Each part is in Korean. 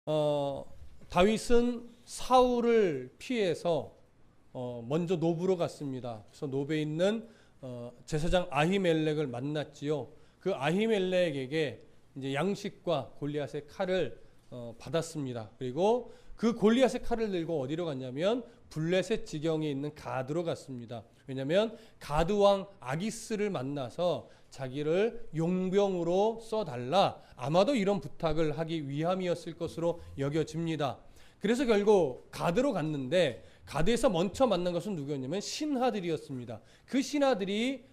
어, 다윗은 사울을 피해서 먼저 노브로 갔습니다. 그래서 노브에 있는 제사장 아히멜렉을 만났지요. 그 아히멜렉에게 이제 양식과 골리앗의 칼을 받았습니다. 그리고 그 골리앗의 칼을 들고 어디로 갔냐면 블레셋 지경에 있는 가드로 갔습니다. 왜냐하면 가드 왕 아기스를 만나서 자기를 용병으로 써달라, 아마도 이런 부탁을 하기 위함이었을 것으로 여겨집니다. 그래서 결국 가드로 갔는데 가드에서 먼저 만난 것은 누구였냐면 신하들이었습니다. 그 신하들이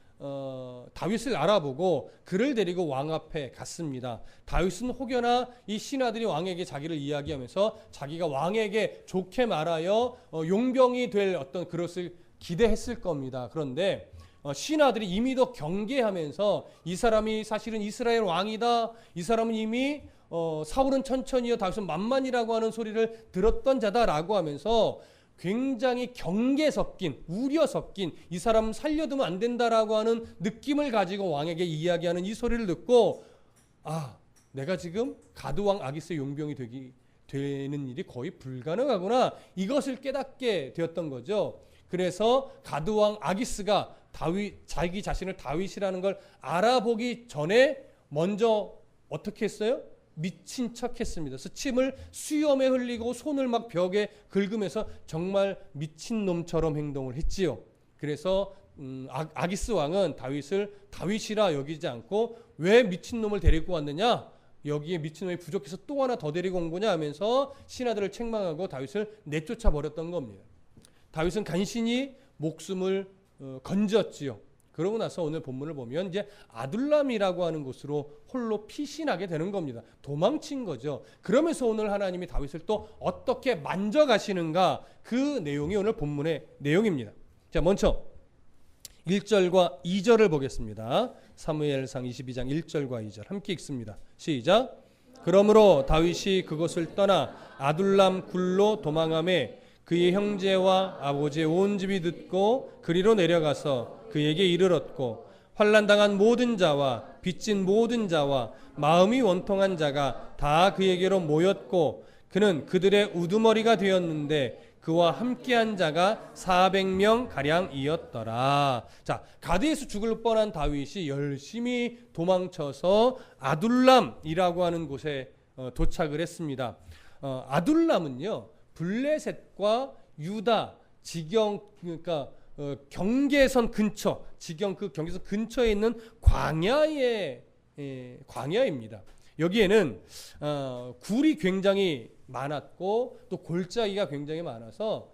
다윗을 알아보고 그를 데리고 왕 앞에 갔습니다. 다윗은 혹여나 이 신하들이 왕에게 자기를 이야기하면서 자기가 왕에게 좋게 말하여 용병이 될 어떤 그릇을 기대했을 겁니다. 그런데 신하들이 이미 더 경계하면서 이 사람이 사실은 이스라엘 왕이다, 이 사람은 이미 사울은 천천히요 다윗은 만만이라고 하는 소리를 들었던 자다라고 하면서 굉장히 경계 섞인, 우려 섞인, 이 사람 살려두면 안 된다라고 하는 느낌을 가지고 왕에게 이야기하는 이 소리를 듣고, 내가 지금 가드왕 아기스의 용병이 되는 일이 거의 불가능하구나, 이것을 깨닫게 되었던 거죠. 그래서 가드왕 아기스가 자기 자신을 다윗이라는 걸 알아보기 전에 먼저 어떻게 했어요? 미친 척 했습니다. 그래서 침을 수염에 흘리고 손을 막 벽에 긁으면서 정말 미친놈처럼 행동을 했지요. 그래서 아기스 왕은 다윗을 다윗이라 여기지 않고 왜 미친놈을 데리고 왔느냐, 여기에 미친놈이 부족해서 또 하나 더 데리고 온 거냐 하면서 신하들을 책망하고 다윗을 내쫓아 버렸던 겁니다. 다윗은 간신히 목숨을 건졌지요. 그러고 나서 오늘 본문을 보면 이제 아둘람이라고 하는 곳으로 홀로 피신하게 되는 겁니다. 도망친 거죠. 그러면서 오늘 하나님이 다윗을 또 어떻게 만져가시는가, 그 내용이 오늘 본문의 내용입니다. 자, 먼저 1절과 2절을 보겠습니다. 사무엘상 22장 1절과 2절 함께 읽습니다. 시작. 그러므로 다윗이 그곳을 떠나 아둘람 굴로 도망하매 그의 형제와 아버지의 온 집이 듣고 그리로 내려가서 그에게 이르렀고, 환난당한 모든 자와 빚진 모든 자와 마음이 원통한 자가 다 그에게로 모였고, 그는 그들의 우두머리가 되었는데 그와 함께한 자가 400명 가량이었더라. 자, 가드에서 죽을 뻔한 다윗이 열심히 도망쳐서 아둘람이라고 하는 곳에 도착을 했습니다. 아둘람은요, 블레셋과 유다 지경, 그러니까 경계선 근처, 지경 그 경계선 근처에 있는 광야입니다. 여기에는 굴이 굉장히 많았고 또 골짜기가 굉장히 많아서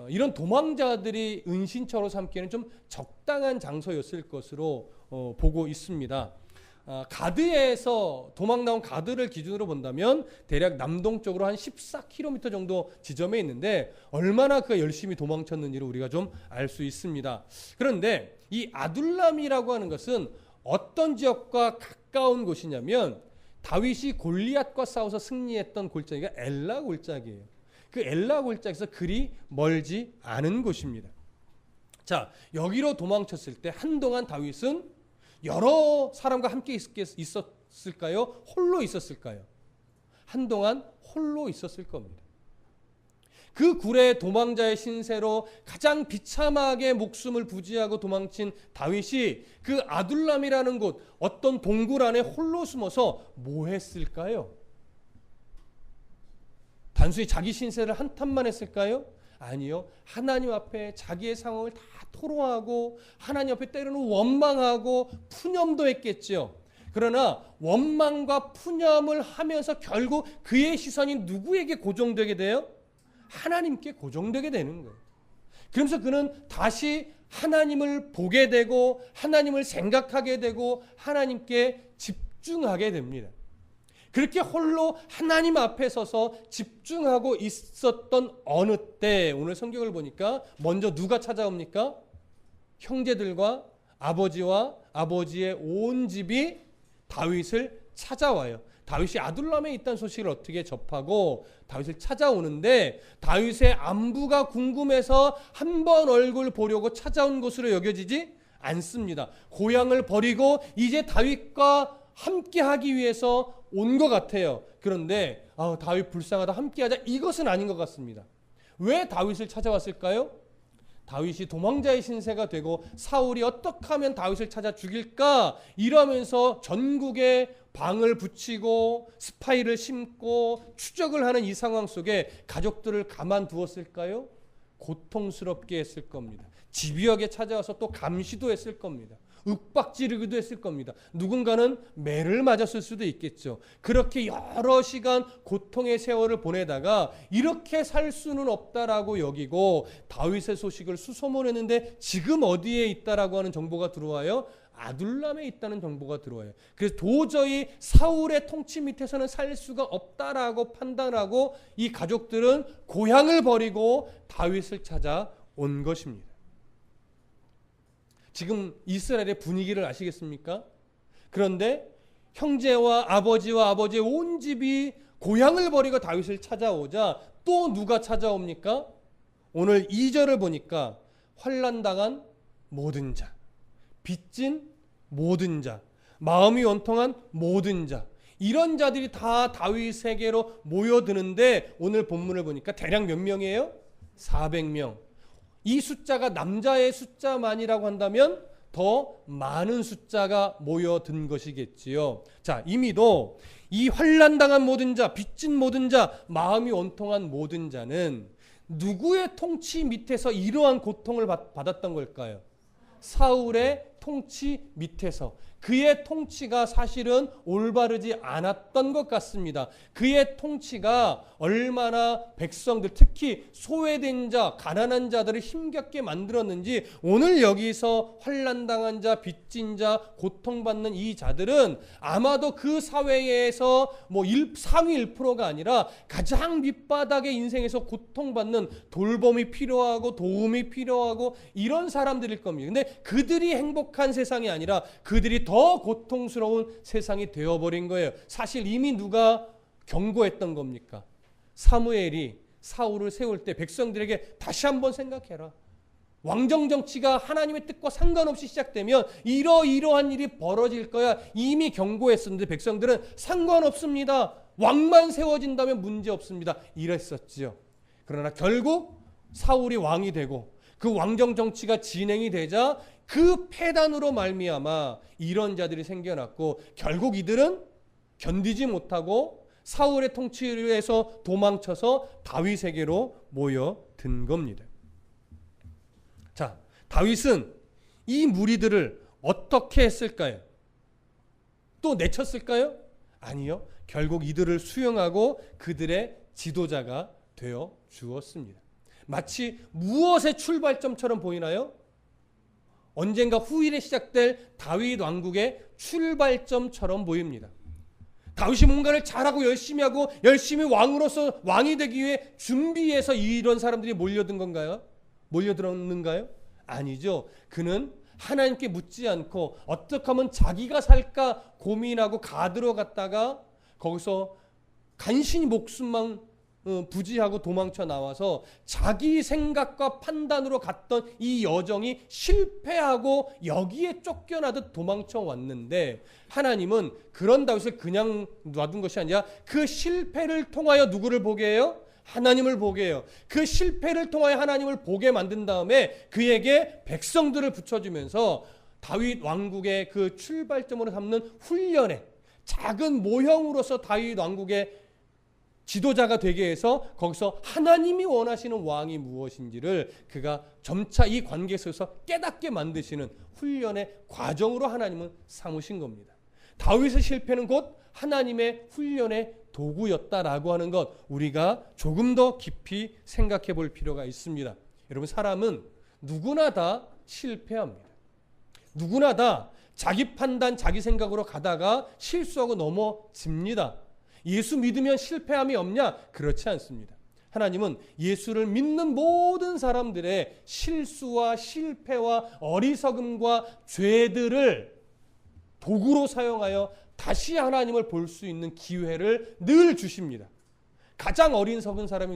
이런 도망자들이 은신처로 삼기에는 좀 적당한 장소였을 것으로 보고 있습니다. 가드에서 도망 나온 가드를 기준으로 본다면 대략 남동쪽으로 한 14km 정도 지점에 있는데 얼마나 그가 열심히 도망쳤는지를 우리가 좀 알 수 있습니다. 그런데 이 아둘람이라고 하는 것은 어떤 지역과 가까운 곳이냐면 다윗이 골리앗과 싸워서 승리했던 골짜기가 엘라 골짜기예요. 그 엘라 골짜기에서 그리 멀지 않은 곳입니다. 자, 여기로 도망쳤을 때 한동안 다윗은 여러 사람과 함께 있었을까요? 홀로 있었을까요? 한동안 홀로 있었을 겁니다. 그 굴의 도망자의 신세로 가장 비참하게 목숨을 부지하고 도망친 다윗이 그 아둘람이라는 곳, 어떤 동굴 안에 홀로 숨어서 뭐 했을까요? 단순히 자기 신세를 한탄만 했을까요? 아니요. 하나님 앞에 자기의 상황을 다 토로하고 하나님 앞에 때로는 원망하고 푸념도 했겠죠. 그러나 원망과 푸념을 하면서 결국 그의 시선이 누구에게 고정되게 돼요? 하나님께 고정되게 되는 거예요. 그러면서 그는 다시 하나님을 보게 되고 하나님을 생각하게 되고 하나님께 집중하게 됩니다. 그렇게 홀로 하나님 앞에 서서 집중하고 있었던 어느 때 오늘 성경을 보니까 먼저 누가 찾아옵니까? 형제들과 아버지와 아버지의 온 집이 다윗을 찾아와요. 다윗이 아둘람에 있다는 소식을 어떻게 접하고 다윗을 찾아오는데 다윗의 안부가 궁금해서 한번 얼굴 보려고 찾아온 것으로 여겨지지 않습니다. 고향을 버리고 이제 다윗과 함께하기 위해서 온 것 같아요. 그런데 다윗 불쌍하다, 함께하자, 이것은 아닌 것 같습니다. 왜 다윗을 찾아왔을까요? 다윗이 도망자의 신세가 되고 사울이 어떻게 하면 다윗을 찾아 죽일까 이러면서 전국에 방을 붙이고 스파이를 심고 추적을 하는 이 상황 속에 가족들을 가만두었을까요? 고통스럽게 했을 겁니다. 집요하게 찾아와서 또 감시도 했을 겁니다. 윽박지르기도 했을 겁니다. 누군가는 매를 맞았을 수도 있겠죠. 그렇게 여러 시간 고통의 세월을 보내다가 이렇게 살 수는 없다라고 여기고 다윗의 소식을 수소문했는데 지금 어디에 있다라고 하는 정보가 들어와요? 아둘람에 있다는 정보가 들어와요. 그래서 도저히 사울의 통치 밑에서는 살 수가 없다라고 판단하고 이 가족들은 고향을 버리고 다윗을 찾아온 것입니다. 지금 이스라엘의 분위기를 아시겠습니까? 그런데 형제와 아버지의 온 집이 고향을 버리고 다윗을 찾아오자 또 누가 찾아옵니까? 오늘 2절을 보니까 환난당한 모든 자, 빚진 모든 자, 마음이 원통한 모든 자, 이런 자들이 다 다윗에게로 모여드는데 오늘 본문을 보니까 대략 몇 명이에요? 400명. 이 숫자가 남자의 숫자만이라고 한다면 더 많은 숫자가 모여든 것이겠지요. 자, 이미도 이 환난당한 모든 자, 빚진 모든 자, 마음이 원통한 모든 자는 누구의 통치 밑에서 이러한 고통을 받았던 걸까요? 사울의 통치 밑에서. 그의 통치가 사실은 올바르지 않았던 것 같습니다. 그의 통치가 얼마나 백성들, 특히 소외된 자, 가난한 자들을 힘겹게 만들었는지 오늘 여기서 환난당한 자, 빚진 자, 고통받는 이 자들은 아마도 그 사회에서 상위 1%가 아니라 가장 밑바닥의 인생에서 고통받는 돌봄이 필요하고 도움이 필요하고 이런 사람들일 겁니다. 근데 그들이 행복한 세상이 아니라 그들이 더 고통스러운 세상이 되어버린 거예요. 사실 이미 누가 경고했던 겁니까? 사무엘이 사울을 세울 때 백성들에게 다시 한번 생각해라. 왕정 정치가 하나님의 뜻과 상관없이 시작되면 이러이러한 일이 벌어질 거야. 이미 경고했었는데 백성들은 상관없습니다. 왕만 세워진다면 문제없습니다. 이랬었지요. 그러나 결국 사울이 왕이 되고 그 왕정 정치가 진행이 되자 그 패단으로 말미암아 이런 자들이 생겨났고 결국 이들은 견디지 못하고 사울의 통치에서 도망쳐서 다윗에게로 모여든 겁니다. 자, 다윗은 이 무리들을 어떻게 했을까요? 또 내쳤을까요? 아니요. 결국 이들을 수용하고 그들의 지도자가 되어 주었습니다. 마치 무엇의 출발점처럼 보이나요? 언젠가 후일에 시작될 다윗 왕국의 출발점처럼 보입니다. 다윗이 뭔가를 잘하고 열심히 하고 열심히 왕으로서 왕이 되기 위해 준비해서 이런 사람들이 몰려든 건가요? 몰려들었는가요? 아니죠. 그는 하나님께 묻지 않고 어떻게 하면 자기가 살까 고민하고 가들어 갔다가 거기서 간신히 목숨만 부지하고 도망쳐 나와서 자기 생각과 판단으로 갔던 이 여정이 실패하고 여기에 쫓겨나듯 도망쳐 왔는데 하나님은 그런 다윗을 그냥 놔둔 것이 아니라 그 실패를 통하여 누구를 보게 해요? 하나님을 보게 해요. 그 실패를 통하여 하나님을 보게 만든 다음에 그에게 백성들을 붙여주면서 다윗 왕국의 그 출발점으로 삼는 훈련에 작은 모형으로서 다윗 왕국의 지도자가 되게 해서 거기서 하나님이 원하시는 왕이 무엇인지를 그가 점차 이 관계 속에서 깨닫게 만드시는 훈련의 과정으로 하나님은 삼으신 겁니다. 다윗의 실패는 곧 하나님의 훈련의 도구였다라고 하는 것 우리가 조금 더 깊이 생각해 볼 필요가 있습니다. 여러분, 사람은 누구나 다 실패합니다. 누구나 다 자기 판단, 자기 생각으로 가다가 실수하고 넘어집니다. 예수 믿으면 실패함이 없냐? 그렇지 않습니다. 하나님은 예수를 믿는 모든 사람들의 실수와 실패와 어리석음과 죄들을 도구로 사용하여 다시 하나님을 볼 수 있는 기회를 늘 주십니다. 가장 어리석은 사람이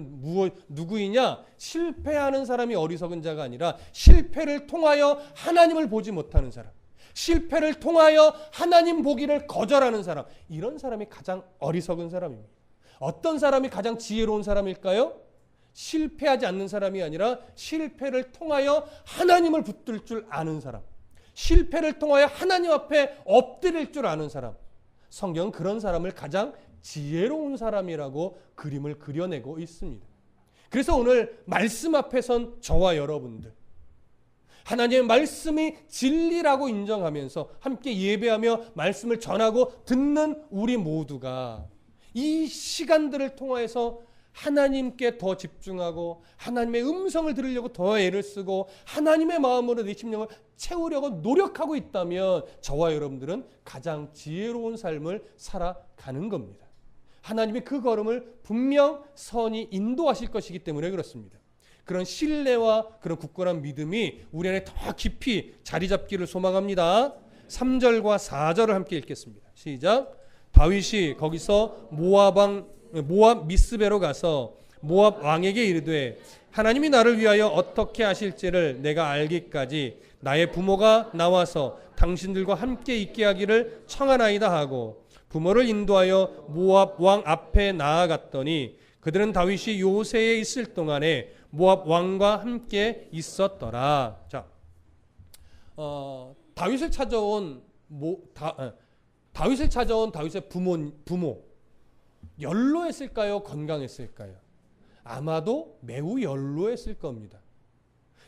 누구이냐? 실패하는 사람이 어리석은 자가 아니라 실패를 통하여 하나님을 보지 못하는 사람. 실패를 통하여 하나님 보기를 거절하는 사람, 이런 사람이 가장 어리석은 사람입니다. 어떤 사람이 가장 지혜로운 사람일까요? 실패하지 않는 사람이 아니라 실패를 통하여 하나님을 붙들 줄 아는 사람, 실패를 통하여 하나님 앞에 엎드릴 줄 아는 사람. 성경은 그런 사람을 가장 지혜로운 사람이라고 그림을 그려내고 있습니다. 그래서 오늘 말씀 앞에 선 저와 여러분들, 하나님의 말씀이 진리라고 인정하면서 함께 예배하며 말씀을 전하고 듣는 우리 모두가 이 시간들을 통해서 하나님께 더 집중하고 하나님의 음성을 들으려고 더 애를 쓰고 하나님의 마음으로 내 심령을 채우려고 노력하고 있다면 저와 여러분들은 가장 지혜로운 삶을 살아가는 겁니다. 하나님이 그 걸음을 분명 선히 인도하실 것이기 때문에 그렇습니다. 그런 신뢰와 그런 굳건한 믿음이 우리 안에 더 깊이 자리 잡기를 소망합니다. 3절과 4절을 함께 읽겠습니다. 시작. 다윗이 거기서 모압 미스베로 가서 모압 왕에게 이르되 하나님이 나를 위하여 어떻게 하실지를 내가 알기까지 나의 부모가 나와서 당신들과 함께 있게 하기를 청하나이다 하고 부모를 인도하여 모압 왕 앞에 나아갔더니 그들은 다윗이 요새에 있을 동안에 모압 왕과 함께 있었더라. 자, 다윗을 찾아온 다윗의 부모 연로했을까요? 건강했을까요? 아마도 매우 연로했을 겁니다.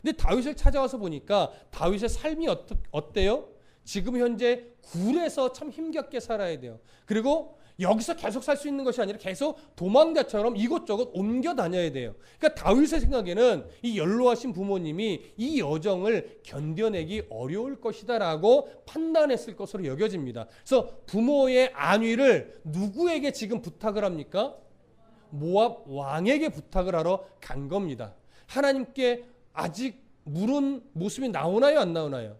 근데 다윗을 찾아와서 보니까 다윗의 삶이 어때요? 지금 현재 굴에서 참 힘겹게 살아야 돼요. 그리고 여기서 계속 살 수 있는 것이 아니라 계속 도망자처럼 이곳저곳 옮겨 다녀야 돼요. 그러니까 다윗의 생각에는 이 연로하신 부모님이 이 여정을 견뎌내기 어려울 것이다라고 판단했을 것으로 여겨집니다. 그래서 부모의 안위를 누구에게 지금 부탁을 합니까? 모압 왕에게 부탁을 하러 간 겁니다. 하나님께 아직 물은 모습이 나오나요? 안 나오나요?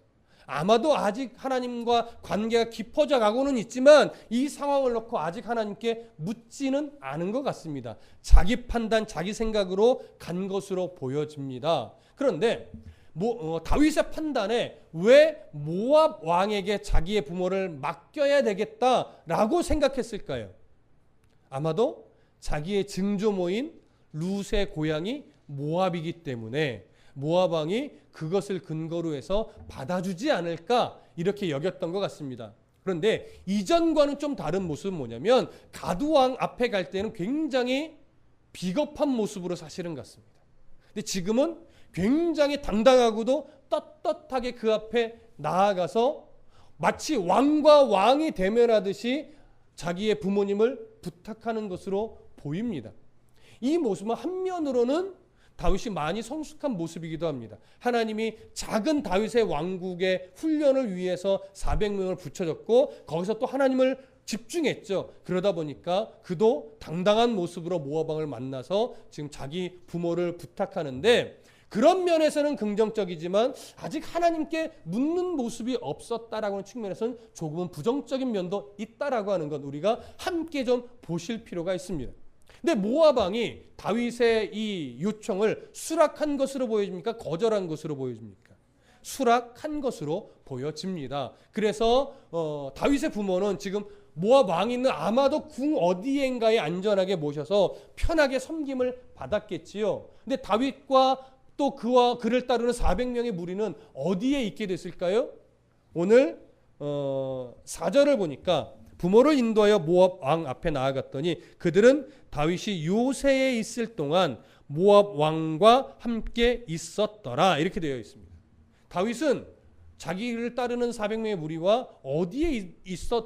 아마도 아직 하나님과 관계가 깊어져 가고는 있지만 이 상황을 놓고 아직 하나님께 묻지는 않은 것 같습니다. 자기 판단, 자기 생각으로 간 것으로 보여집니다. 그런데 다윗의 판단에 왜 모압 왕에게 자기의 부모를 맡겨야 되겠다라고 생각했을까요? 아마도 자기의 증조모인 룻의 고향이 모압이기 때문에 모압 왕이 그것을 근거로 해서 받아주지 않을까 이렇게 여겼던 것 같습니다. 그런데 이전과는 좀 다른 모습은 뭐냐면 가드 왕 앞에 갈 때는 굉장히 비겁한 모습으로 사실은 갔습니다. 근데 지금은 굉장히 당당하고도 떳떳하게 그 앞에 나아가서 마치 왕과 왕이 대면하듯이 자기의 부모님을 부탁하는 것으로 보입니다. 이 모습은 한면으로는 다윗이 많이 성숙한 모습이기도 합니다. 하나님이 작은 다윗의 왕국의 훈련을 위해서 400명을 붙여줬고 거기서 또 하나님을 집중했죠. 그러다 보니까 그도 당당한 모습으로 모압 왕을 만나서 지금 자기 부모를 부탁하는데 그런 면에서는 긍정적이지만 아직 하나님께 묻는 모습이 없었다라고 하는 측면에서는 조금은 부정적인 면도 있다라고 하는 건 우리가 함께 좀 보실 필요가 있습니다. 근데 모압 왕이 다윗의 이 요청을 수락한 것으로 보여집니까? 거절한 것으로 보여집니까? 수락한 것으로 보여집니다. 그래서 다윗의 부모는 지금 모압 왕이 있는 아마도 궁 어디엔가에 안전하게 모셔서 편하게 섬김을 받았겠지요. 근데 다윗과 또 그와 그를 따르는 400명의 무리는 어디에 있게 됐을까요? 오늘 4절을 보니까 부모를 인도하여 모압 왕 앞에 나아갔더니 그들은 다윗이 요새에 있을 동안 모압 왕과 함께 있었더라 이렇게 되어 있습니다. 다윗은 자기를 따르는 400명의 무리와 어디에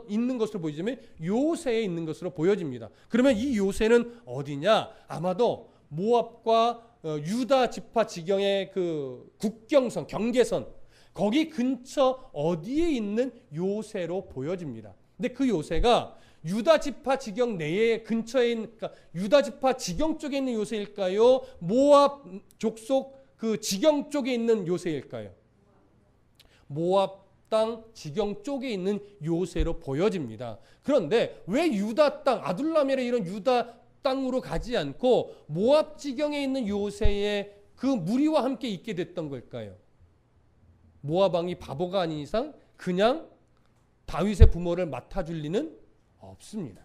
있는 것으로 보이지만 요새에 있는 것으로 보여집니다. 그러면 이 요새는 어디냐? 아마도 모압과 유다 지파 지경의 그 국경선, 경계선 거기 근처 어디에 있는 요새로 보여집니다. 근데 그 요새가 유다 지파 지경 내에 근처에 있는 그러니까 유다 지파 지경 쪽에 있는 요새일까요? 모압 족속 그 지경 쪽에 있는 요새일까요? 모압 땅 지경 쪽에 있는 요새로 보여집니다. 그런데 왜 유다 땅 아둘람이라 이런 유다 땅으로 가지 않고 모압 지경에 있는 요새에 그 무리와 함께 있게 됐던 걸까요? 모압 왕이 바보가 아닌 이상 그냥 다윗의 부모를 맡아줄 리는 없습니다.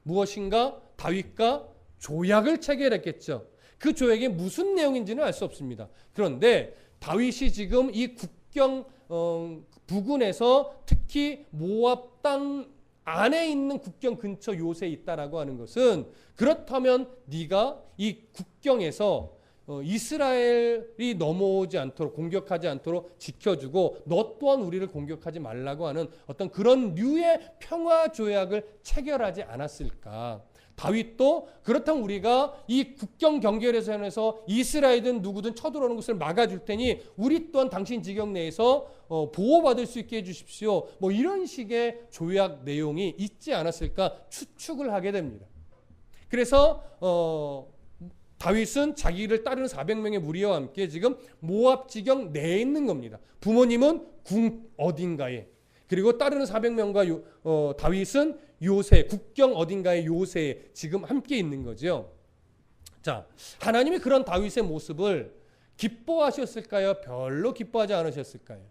무엇인가 다윗과 조약을 체결했겠죠. 그 조약이 무슨 내용인지는 알 수 없습니다. 그런데 다윗이 지금 이 국경 부근에서 특히 모압 땅 안에 있는 국경 근처 요새에 있다라고 하는 것은, 그렇다면 네가 이 국경에서 이스라엘이 넘어오지 않도록, 공격하지 않도록 지켜주고 너 또한 우리를 공격하지 말라고 하는 어떤 그런 류의 평화 조약을 체결하지 않았을까. 다윗도 그렇다면 우리가 이 국경 경계선에서 이스라엘이든 누구든 쳐들어오는 것을 막아줄 테니 우리 또한 당신 지경 내에서 보호받을 수 있게 해주십시오. 뭐 이런 식의 조약 내용이 있지 않았을까 추측을 하게 됩니다. 그래서 다윗은 자기를 따르는 400명의 무리와 함께 지금 모압 지경 내에 있는 겁니다. 부모님은 궁 어딘가에, 그리고 따르는 400명과 다윗은 요새, 국경 어딘가의 요새에 지금 함께 있는 거죠. 자, 하나님이 그런 다윗의 모습을 기뻐하셨을까요? 별로 기뻐하지 않으셨을까요?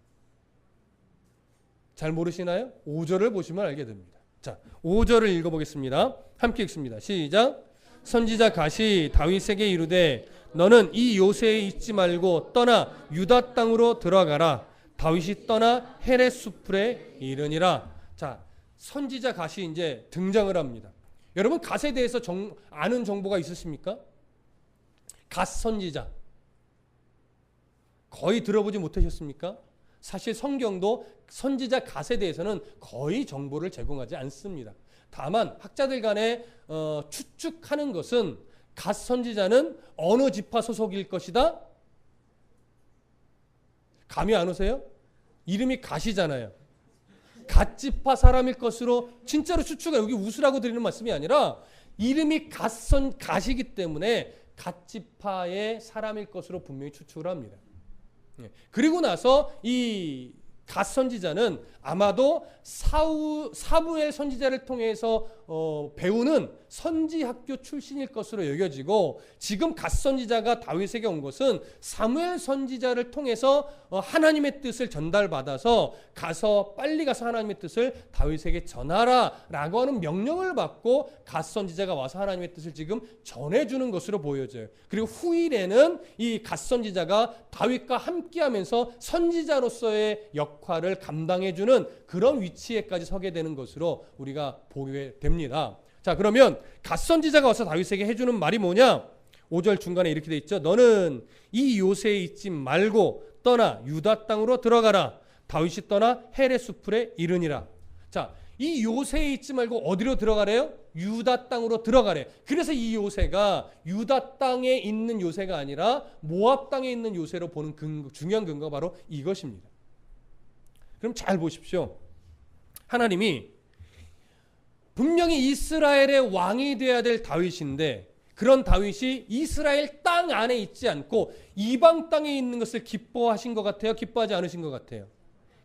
잘 모르시나요? 5절을 보시면 알게 됩니다. 자, 5절을 읽어보겠습니다. 함께 읽습니다. 시작. 선지자 갓이 다윗에게 이르되 너는 이 요새에 있지 말고 떠나 유다 땅으로 들어가라. 다윗이 떠나 헤렛 수풀에 이르니라. 자, 선지자 갓이 이제 등장을 합니다. 여러분 갓에 대해서 아는 정보가 있으십니까? 갓 선지자 거의 들어보지 못하셨습니까? 사실 성경도 선지자 갓에 대해서는 거의 정보를 제공하지 않습니다. 다만 학자들 간에 추측하는 것은 갓 선지자는 어느 지파 소속일 것이다? 감이 안 오세요? 이름이 갓이잖아요. 갓 지파 사람일 것으로 진짜로 추측해. 여기 웃으라고 드리는 말씀이 아니라 이름이 갓이기 때문에 갓 지파의 사람일 것으로 분명히 추측을 합니다. 그리고 나서 이 갓 선지자는 아마도 사무엘 선지자를 통해서 배우는 선지학교 출신일 것으로 여겨지고, 지금 갓 선지자가 다윗에게 온 것은 사무엘 선지자를 통해서 하나님의 뜻을 전달받아서 빨리 가서 하나님의 뜻을 다윗에게 전하라 라고 하는 명령을 받고 갓 선지자가 와서 하나님의 뜻을 지금 전해주는 것으로 보여져요. 그리고 후일에는 이 갓 선지자가 다윗과 함께하면서 선지자로서의 역할을 감당해주는 그런 위치에까지 서게 되는 것으로 우리가 보게 됩니다. 자, 그러면 갓 선지자가 와서 다윗에게 해주는 말이 뭐냐? 5절 중간에 이렇게 돼 있죠. 너는 이 요새에 있지 말고 떠나 유다 땅으로 들어가라. 다윗이 떠나 헤렛 수풀에 이르니라. 자, 이 요새에 있지 말고 어디로 들어가래요? 유다 땅으로 들어가래. 그래서 이 요새가 유다 땅에 있는 요새가 아니라 모압 땅에 있는 요새로 보는 중요한 근거가 바로 이것입니다. 그럼 잘 보십시오. 하나님이 분명히 이스라엘의 왕이 되어야 될 다윗인데, 그런 다윗이 이스라엘 땅 안에 있지 않고 이방 땅에 있는 것을 기뻐하신 것 같아요? 기뻐하지 않으신 것 같아요?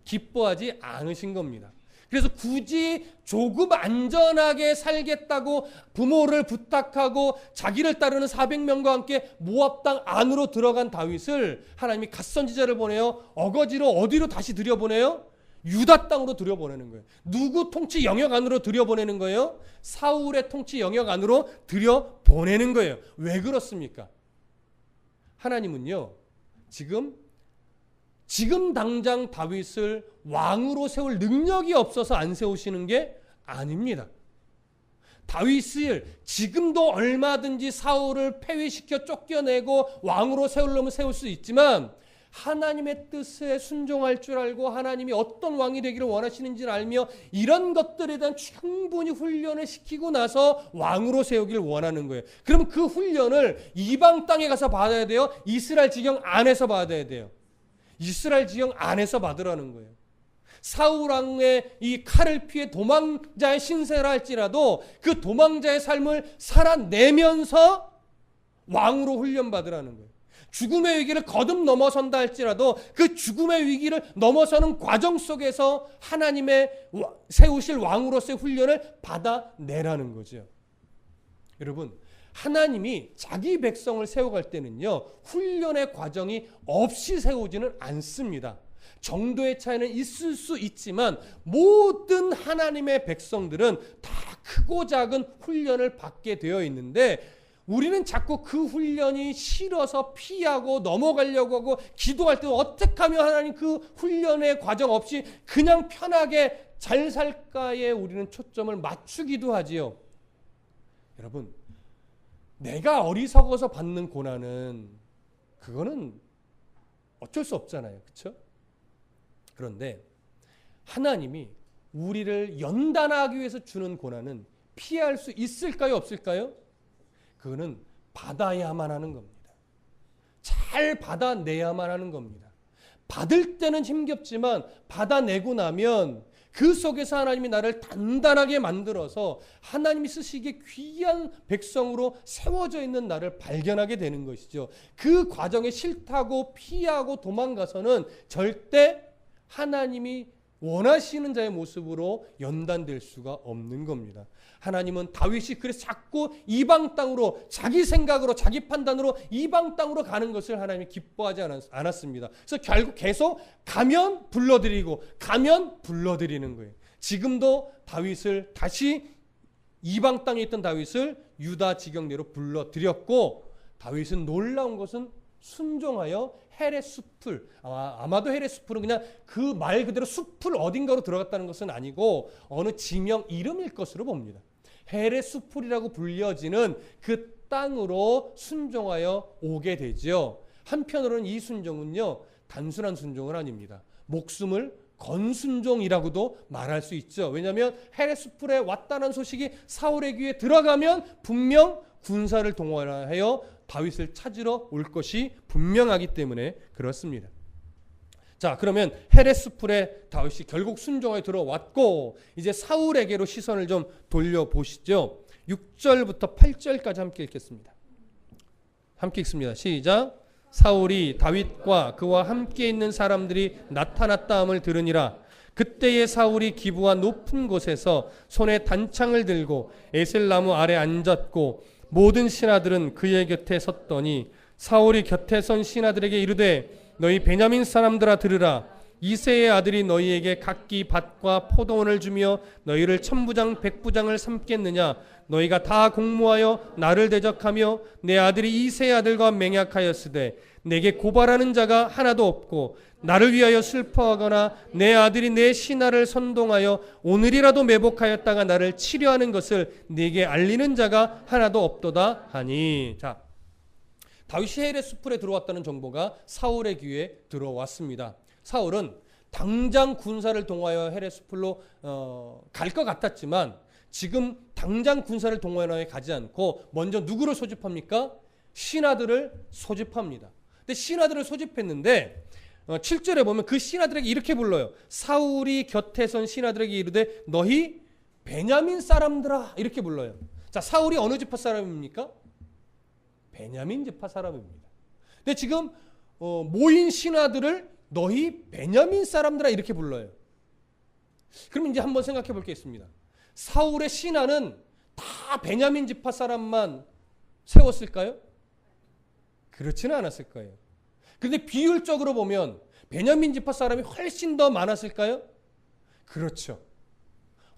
기뻐하지 않으신 겁니다. 그래서 굳이 조금 안전하게 살겠다고 부모를 부탁하고 자기를 따르는 400명과 함께 모압 땅 안으로 들어간 다윗을 하나님이 갓 선지자를 보내요. 어거지로 어디로 다시 들여보내요? 유다 땅으로 들여보내는 거예요. 누구 통치 영역 안으로 들여보내는 거예요? 사울의 통치 영역 안으로 들여보내는 거예요. 왜 그렇습니까? 하나님은요, 지금 당장 다윗을 왕으로 세울 능력이 없어서 안 세우시는 게 아닙니다. 다윗을 지금도 얼마든지 사울을 폐위시켜 쫓겨내고 왕으로 세우려면 세울 수 있지만, 하나님의 뜻에 순종할 줄 알고 하나님이 어떤 왕이 되기를 원하시는지를 알며 이런 것들에 대한 충분히 훈련을 시키고 나서 왕으로 세우기를 원하는 거예요. 그럼 그 훈련을 이방 땅에 가서 받아야 돼요? 이스라엘 지경 안에서 받아야 돼요? 이스라엘 지경 안에서 받으라는 거예요. 사울 왕의 이 칼을 피해 도망자의 신세라 할지라도 그 도망자의 삶을 살아내면서 왕으로 훈련받으라는 거예요. 죽음의 위기를 거듭 넘어선다 할지라도 그 죽음의 위기를 넘어서는 과정 속에서 하나님의 세우실 왕으로서의 훈련을 받아내라는 거죠. 여러분, 하나님이 자기 백성을 세워갈 때는요, 훈련의 과정이 없이 세우지는 않습니다. 정도의 차이는 있을 수 있지만 모든 하나님의 백성들은 다 크고 작은 훈련을 받게 되어 있는데 우리는 자꾸 그 훈련이 싫어서 피하고 넘어가려고 하고 기도할 때 어떻게 하면 하나님 그 훈련의 과정 없이 그냥 편하게 잘 살까에 우리는 초점을 맞추기도 하지요. 여러분, 내가 어리석어서 받는 고난은 그거는 어쩔 수 없잖아요. 그렇죠? 그런데 하나님이 우리를 연단하기 위해서 주는 고난은 피할 수 있을까요? 없을까요? 그거는 받아야만 하는 겁니다. 잘 받아내야만 하는 겁니다. 받을 때는 힘겹지만 받아내고 나면 그 속에서 하나님이 나를 단단하게 만들어서 하나님이 쓰시기에 귀한 백성으로 세워져 있는 나를 발견하게 되는 것이죠. 그 과정에 싫다고 피하고 도망가서는 절대 하나님이 원하시는 자의 모습으로 연단될 수가 없는 겁니다. 하나님은 다윗이 그래서 자꾸 이방 땅으로 자기 생각으로 자기 판단으로 이방 땅으로 가는 것을 하나님이 기뻐하지 않았습니다. 그래서 결국 계속 가면 불러드리고 가면 불러드리는 거예요. 지금도 다윗을 다시 이방 땅에 있던 다윗을 유다 지경내로 불러들였고 다윗은 놀라운 것은 순종하여 헬의 숲을 아마도 헬의 숲은 그냥 그 말 그대로 숲을 어딘가로 들어갔다는 것은 아니고 어느 지명 이름일 것으로 봅니다. 헬의 숲이라고 불려지는 그 땅으로 순종하여 오게 되지요. 한편으로는 이 순종은요 단순한 순종은 아닙니다. 목숨을 건 순종이라고도 말할 수 있죠. 왜냐하면 헬의 숲에 왔다는 소식이 사울의 귀에 들어가면 분명 군사를 동원하여 다윗을 찾으러 올 것이 분명하기 때문에 그렇습니다. 자, 그러면 헬의 숲에 다윗이 결국 순종에 들어왔고 이제 사울에게로 시선을 좀 돌려보시죠. 6절부터 8절까지 함께 읽겠습니다. 함께 읽습니다. 시작. 사울이 다윗과 그와 함께 있는 사람들이 나타났다함을 들으니라. 그때에 사울이 기브와 높은 곳에서 손에 단창을 들고 에셀나무 아래 앉았고 모든 신하들은 그의 곁에 섰더니 사울이 곁에 선 신하들에게 이르되 너희 베냐민 사람들아 들으라. 이새의 아들이 너희에게 각기 밭과 포도원을 주며 너희를 천부장 백부장을 삼겠느냐. 너희가 다 공모하여 나를 대적하며 내 아들이 이새의 아들과 맹약하였으되 내게 고발하는 자가 하나도 없고 나를 위하여 슬퍼하거나 내 아들이 내 신하를 선동하여 오늘이라도 매복하였다가 나를 치려하는 것을 네게 알리는 자가 하나도 없도다 하니. 자, 다윗이 헬의 숲에 들어왔다는 정보가 사울의 귀에 들어왔습니다. 사울은 당장 군사를 동하여 헬의 숲으로 갈 것 같았지만 지금 당장 군사를 동원하여 가지 않고 먼저 누구를 소집합니까? 신하들을 소집합니다. 근데 신하들을 소집했는데 7절에 보면 그 신하들에게 이렇게 불러요. 사울이 곁에 선 신하들에게 이르되 너희 베냐민 사람들아 이렇게 불러요. 자, 사울이 어느 지파 사람입니까? 베냐민 지파 사람입니다. 근데 지금 모인 신하들을 너희 베냐민 사람들아 이렇게 불러요. 그럼 이제 한번 생각해 볼 게 있습니다. 사울의 신하는 다 베냐민 지파 사람만 세웠을까요? 그렇지는 않았을 거예요. 그런데 비율적으로 보면 베냐민 지파 사람이 훨씬 더 많았을까요? 그렇죠.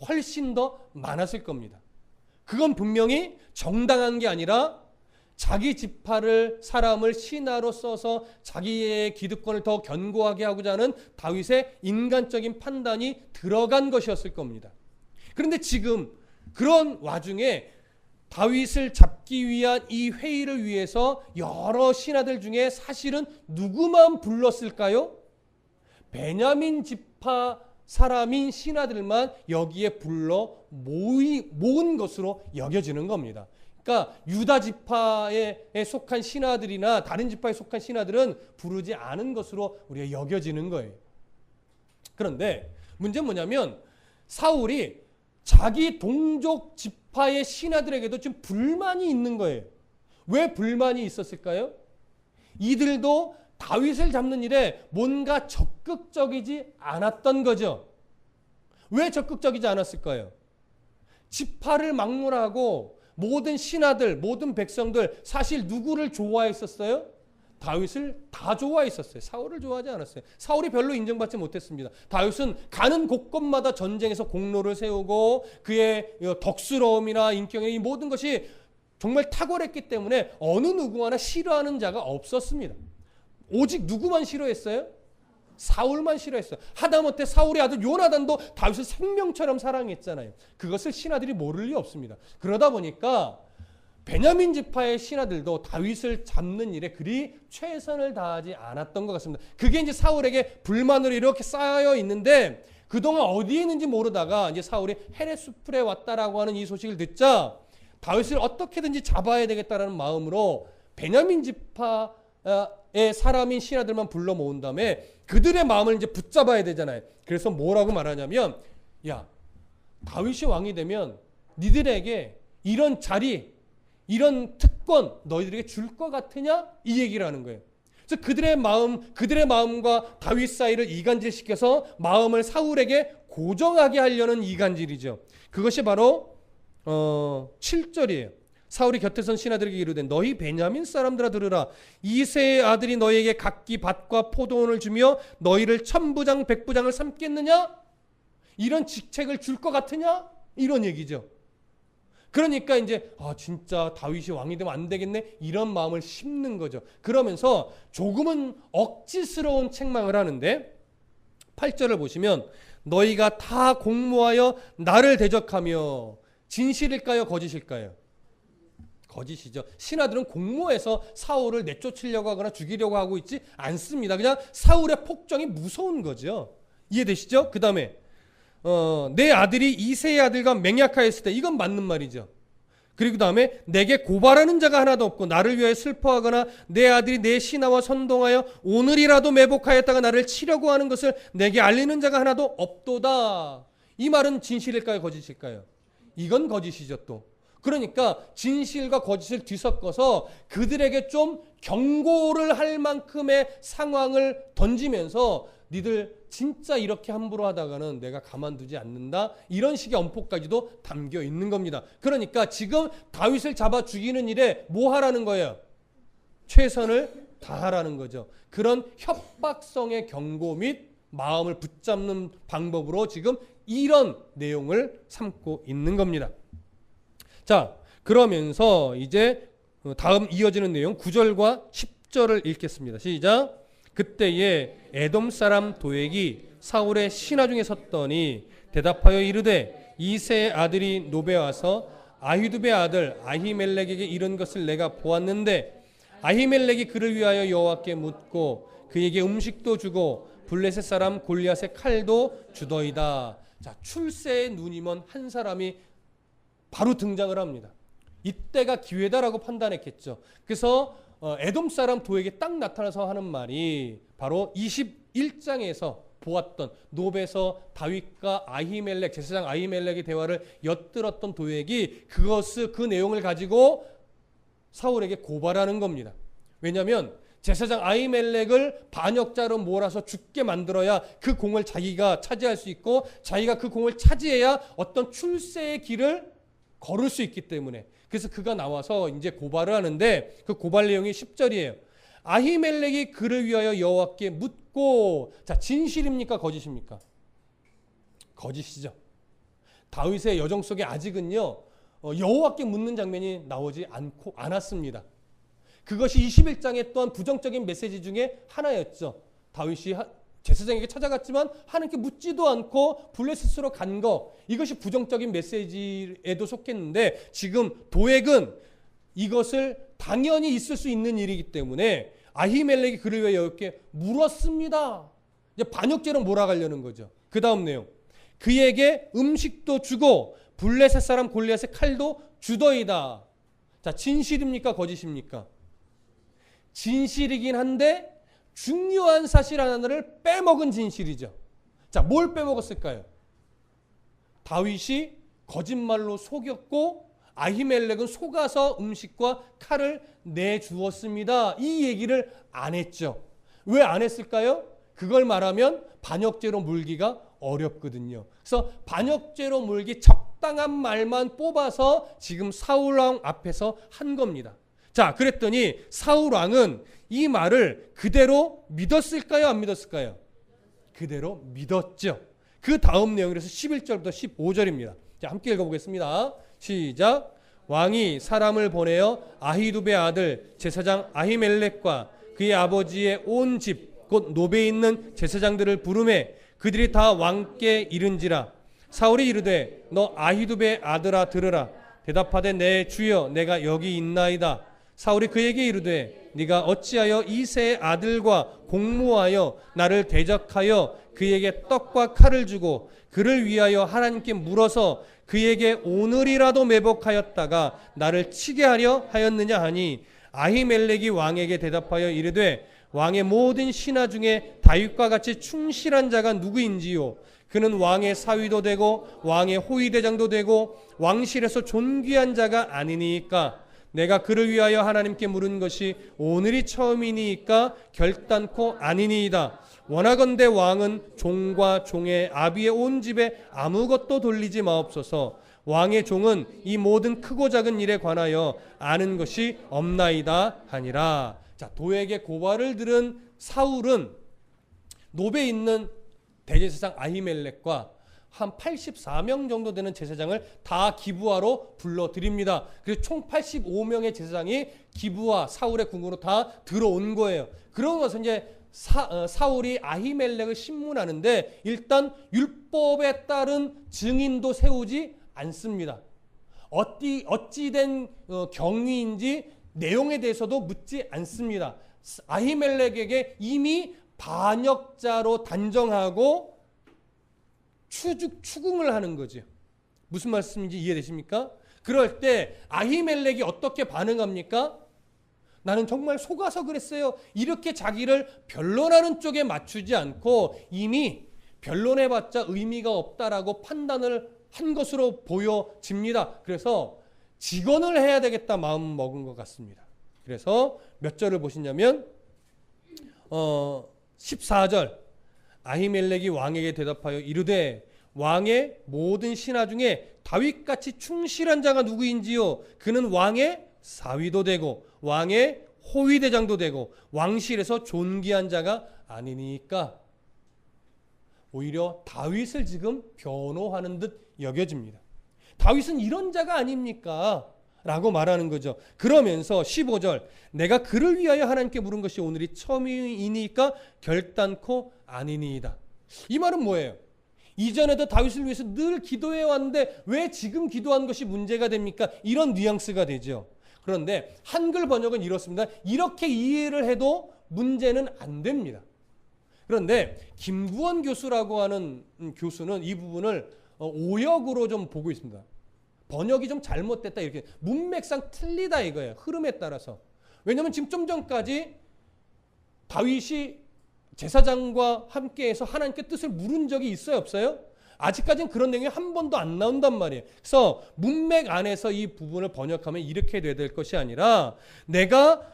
훨씬 더 많았을 겁니다. 그건 분명히 정당한 게 아니라 자기 지파를 사람을 신하로 써서 자기의 기득권을 더 견고하게 하고자 하는 다윗의 인간적인 판단이 들어간 것이었을 겁니다. 그런데 지금 그런 와중에 다윗을 잡기 위한 이 회의를 위해서 여러 신하들 중에 사실은 누구만 불렀을까요? 베냐민 지파 사람인 신하들만 여기에 불러 모은 것으로 여겨지는 겁니다. 그러니까 유다 지파에 속한 신하들이나 다른 지파에 속한 신하들은 부르지 않은 것으로 우리가 여겨지는 거예요. 그런데 문제는 뭐냐면 사울이 자기 동족 지파의 신하들에게도 좀 불만이 있는 거예요. 왜 불만이 있었을까요? 이들도 다윗을 잡는 일에 뭔가 적극적이지 않았던 거죠. 왜 적극적이지 않았을까요? 지파를 막론하고 모든 신하들, 모든 백성들 사실 누구를 좋아했었어요? 다윗을 다 좋아했었어요. 사울을 좋아하지 않았어요. 사울이 별로 인정받지 못했습니다. 다윗은 가는 곳곳마다 전쟁에서 공로를 세우고 그의 덕스러움이나 인격의 이 모든 것이 정말 탁월했기 때문에 어느 누구 하나 싫어하는 자가 없었습니다. 오직 누구만 싫어했어요? 사울만 싫어했어요. 하다못해 사울의 아들 요나단도 다윗을 생명처럼 사랑했잖아요. 그것을 신하들이 모를 리 없습니다. 그러다 보니까 베냐민 지파의 신하들도 다윗을 잡는 일에 그리 최선을 다하지 않았던 것 같습니다. 그게 이제 사울에게 불만으로 이렇게 쌓여 있는데 그동안 어디에 있는지 모르다가 이제 사울이 헤레스풀에 왔다라고 하는 이 소식을 듣자 다윗을 어떻게든지 잡아야 되겠다라는 마음으로 베냐민 지파의 사람인 신하들만 불러 모은 다음에 그들의 마음을 이제 붙잡아야 되잖아요. 그래서 뭐라고 말하냐면, 야, 다윗이 왕이 되면 니들에게 이런 자리, 이런 특권 너희들에게 줄 것 같으냐? 이 얘기를 하는 거예요. 그래서 그들의 마음과 다윗 사이를 이간질시켜서 마음을 사울에게 고정하게 하려는 이간질이죠. 그것이 바로 7절이에요. 사울이 곁에 선 신하들에게 이르되 너희 베냐민 사람들아 들으라. 이새의 아들이 너희에게 각기 밭과 포도원을 주며 너희를 천부장 백부장을 삼겠느냐? 이런 직책을 줄 것 같으냐? 이런 얘기죠. 그러니까 이제 진짜 다윗이 왕이 되면 안 되겠네 이런 마음을 심는 거죠. 그러면서 조금은 억지스러운 책망을 하는데 8절을 보시면 너희가 다 공모하여 나를 대적하며 진실일까요 거짓일까요? 거짓이죠. 신하들은 공모해서 사울을 내쫓으려고 하거나 죽이려고 하고 있지 않습니다. 그냥 사울의 폭정이 무서운 거죠. 이해되시죠? 그 다음에 내 아들이 이새의 아들과 맹약하였을 때 이건 맞는 말이죠. 그리고 다음에 내게 고발하는 자가 하나도 없고 나를 위하여 슬퍼하거나 내 아들이 내 신하와 선동하여 오늘이라도 매복하였다가 나를 치려고 하는 것을 내게 알리는 자가 하나도 없도다. 이 말은 진실일까요 거짓일까요? 이건 거짓이죠 또. 그러니까 진실과 거짓을 뒤섞어서 그들에게 좀 경고를 할 만큼의 상황을 던지면서 니들 진짜 이렇게 함부로 하다가는 내가 가만두지 않는다. 이런 식의 엄포까지도 담겨 있는 겁니다. 그러니까 지금 다윗을 잡아 죽이는 일에 뭐 하라는 거예요? 최선을 다하라는 거죠. 그런 협박성의 경고 및 마음을 붙잡는 방법으로 지금 이런 내용을 삼고 있는 겁니다. 자, 그러면서 이제 다음 이어지는 내용 9절과 10절을 읽겠습니다. 시작. 그때에 에돔 사람 도액이 사울의 신하 중에 섰더니 대답하여 이르되 이새의 아들이 노베 와서 아히두베 아들 아히멜렉에게 이른 것을 내가 보았는데 아히멜렉이 그를 위하여 여호와께 묻고 그에게 음식도 주고 블레셋 사람 골리앗의 칼도 주더이다. 자, 출세의 눈이 먼 한 사람이 바로 등장을 합니다. 이때가 기회다라고 판단했겠죠. 그래서 에돔 사람 도에게 딱 나타나서 하는 말이 바로 21장에서 보았던 노베에서 다윗과 아히멜렉 제사장 아히멜렉의 대화를 엿들었던 도액이 그 내용을 가지고 사울에게 고발하는 겁니다. 왜냐하면 제사장 아히멜렉을 반역자로 몰아서 죽게 만들어야 그 공을 자기가 차지할 수 있고 자기가 그 공을 차지해야 어떤 출세의 길을 걸을 수 있기 때문에. 그래서 그가 나와서 이제 고발을 하는데 그 고발 내용이 10절이에요. 아히멜렉이 그를 위하여 여호와께 묻고. 자, 진실입니까 거짓입니까? 거짓이죠. 다윗의 여정 속에 아직은요 여호와께 묻는 장면이 나오지 않았습니다. 그것이 21장에 또한 부정적인 메시지 중에 하나였죠. 다윗이 제사장에게 찾아갔지만 하나님께 묻지도 않고 블레셋으로 간 거, 이것이 부정적인 메시지에도 속했는데 지금 도액은 이것을 당연히 있을 수 있는 일이기 때문에 아히멜렉이 그를 위해 여호와께 물었습니다. 이제 반역죄로 몰아가려는 거죠. 그 다음 내용. 그에게 음식도 주고 블레셋 사람 골리앗의 칼도 주더이다. 자, 진실입니까 거짓입니까? 진실이긴 한데 중요한 사실 하나를 빼먹은 진실이죠. 자, 뭘 빼먹었을까요? 다윗이 거짓말로 속였고 아히멜렉은 속아서 음식과 칼을 내주었습니다. 이 얘기를 안 했죠. 왜 안 했을까요? 그걸 말하면 반역죄로 물기가 어렵거든요. 그래서 반역죄로 물기 적당한 말만 뽑아서 지금 사울왕 앞에서 한 겁니다. 자, 그랬더니 사울 왕은 이 말을 그대로 믿었을까요? 안 믿었을까요? 그대로 믿었죠. 그 다음 내용이 그래서 11절부터 15절입니다. 자, 함께 읽어보겠습니다. 시작. 왕이 사람을 보내어 아히두베 아들 제사장 아히멜렉과 그의 아버지의 온 집 곧 노베에 있는 제사장들을 부르매 그들이 다 왕께 이른지라. 사울이 이르되 너 아히두베 아들아 들으라. 대답하되 내 주여 내가 여기 있나이다. 사울이 그에게 이르되 네가 어찌하여 이새의 아들과 공모하여 나를 대적하여 그에게 떡과 칼을 주고 그를 위하여 하나님께 물어서 그에게 오늘이라도 매복하였다가 나를 치게 하려 하였느냐 하니 아히멜렉이 왕에게 대답하여 이르되 왕의 모든 신하 중에 다윗과 같이 충실한 자가 누구인지요. 그는 왕의 사위도 되고 왕의 호위대장도 되고 왕실에서 존귀한 자가 아니니까 내가 그를 위하여 하나님께 물은 것이 오늘이 처음이니까 결단코 아니니이다. 원하건대 왕은 종과 종의 아비의 온 집에 아무것도 돌리지 마옵소서. 왕의 종은 이 모든 크고 작은 일에 관하여 아는 것이 없나이다 하니라. 자, 도에게 고발을 들은 사울은 노베에 있는 대제사장 아히멜렉과 한 84명 정도 되는 제사장을 다 기브아로 불러드립니다. 그래서 총 85명의 제사장이 기브아 사울의 궁으로 다 들어온 거예요. 그러고 나서 이제 사울이 아히멜렉을 신문하는데 일단 율법에 따른 증인도 세우지 않습니다. 어찌된 경위인지 내용에 대해서도 묻지 않습니다. 아히멜렉에게 이미 반역자로 단정하고 추궁을 하는 거죠. 무슨 말씀인지 이해되십니까? 그럴 때 아히멜렉이 어떻게 반응합니까? 나는 정말 속아서 그랬어요. 이렇게 자기를 변론하는 쪽에 맞추지 않고 이미 변론해봤자 의미가 없다라고 판단을 한 것으로 보여집니다. 그래서 직언을 해야 되겠다 마음 먹은 것 같습니다. 그래서 몇 절을 보시냐면 14절 아히멜렉이 왕에게 대답하여 이르되 왕의 모든 신하 중에 다윗같이 충실한 자가 누구인지요. 그는 왕의 사위도 되고 왕의 호위대장도 되고 왕실에서 존귀한 자가 아니니까. 오히려 다윗을 지금 변호하는 듯 여겨집니다. 다윗은 이런 자가 아닙니까? 라고 말하는 거죠. 그러면서 15절 내가 그를 위하여 하나님께 물은 것이 오늘이 처음이니까 결단코 아니니이다. 이 말은 뭐예요? 이전에도 다윗을 위해서 늘 기도해 왔는데 왜 지금 기도한 것이 문제가 됩니까? 이런 뉘앙스가 되죠. 그런데 한글 번역은 이렇습니다. 이렇게 이해를 해도 문제는 안 됩니다. 그런데 김구원 교수라고 하는 교수는 이 부분을 오역으로 좀 보고 있습니다. 번역이 좀 잘못됐다 이렇게 문맥상 틀리다 이거예요. 흐름에 따라서. 왜냐하면 지금 좀 전까지 다윗이 제사장과 함께해서 하나님께 뜻을 물은 적이 있어요 없어요? 아직까지는 그런 내용이 한 번도 안 나온단 말이에요. 그래서 문맥 안에서 이 부분을 번역하면 이렇게 돼야 될 것이 아니라 내가